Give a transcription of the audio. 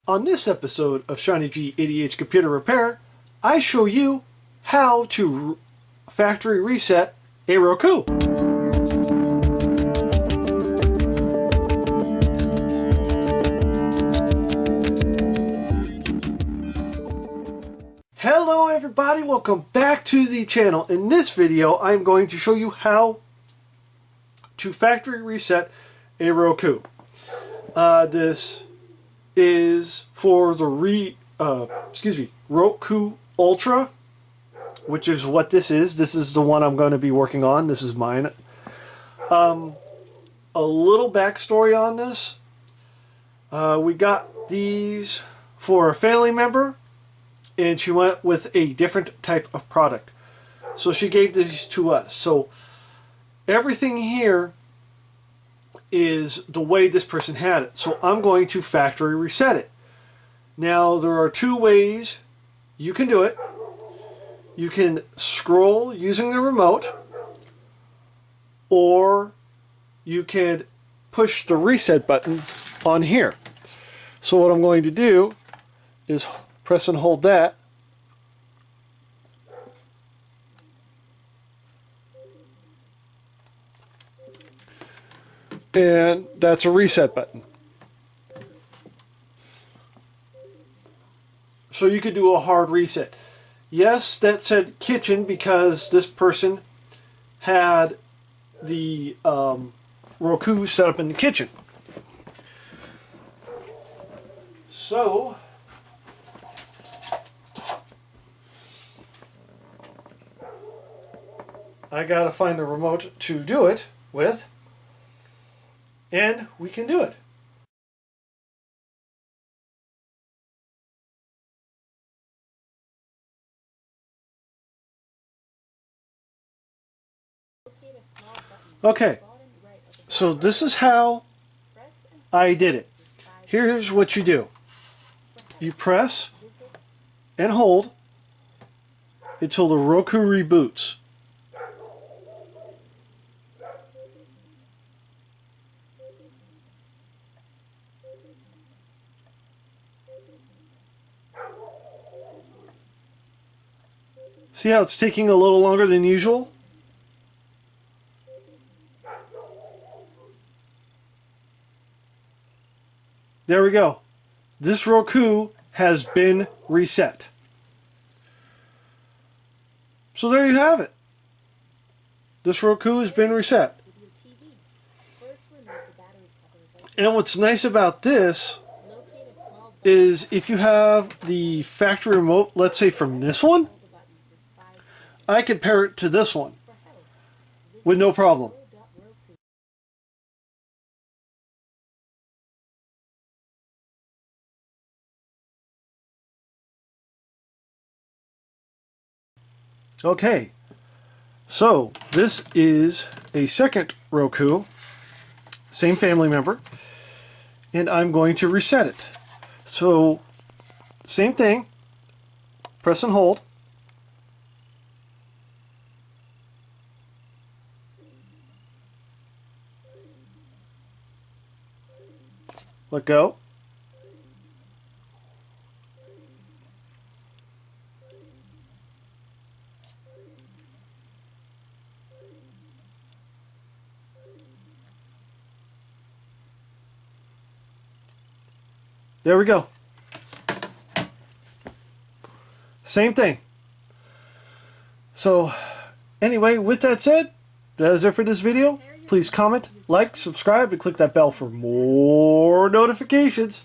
On this episode of Shiny G 80H Computer Repair, I show you how to factory reset a Roku. Hello everybody, welcome back to the channel. In this video, I'm going to show you how to factory reset a Roku. This is for the Roku Ultra, which is what this is. This is the one I'm going to be working on. This is mine. A little backstory on this. We got these for a family member, and she went with a different type of product. So she gave these to us. So everything here is the way this person had it. So I'm going to factory reset it. Now there are two ways you can do it. You can scroll using the remote, or you can push the reset button on here. So what I'm going to do is press and hold that. And that's a reset button. So you could do a hard reset. Yes, that said kitchen because this person had the Roku set up in the kitchen. So I gotta find the remote to do it with. And we can do it. Okay, so this is how I did it. Here's what you do. You press and hold until the Roku reboots. See how it's taking a little longer than usual? There we go. This Roku has been reset. So there you have it. This Roku has been reset. And what's nice about this is if you have the factory remote, let's say from this one, I could pair it to this one with no problem. Okay, so this is a second Roku, same family member, and I'm going to reset it. So, same thing, press and hold. Let go. There we go. Same thing. So, anyway, with that said, that is it for this video. Please comment, like, subscribe, and click that bell for more notifications.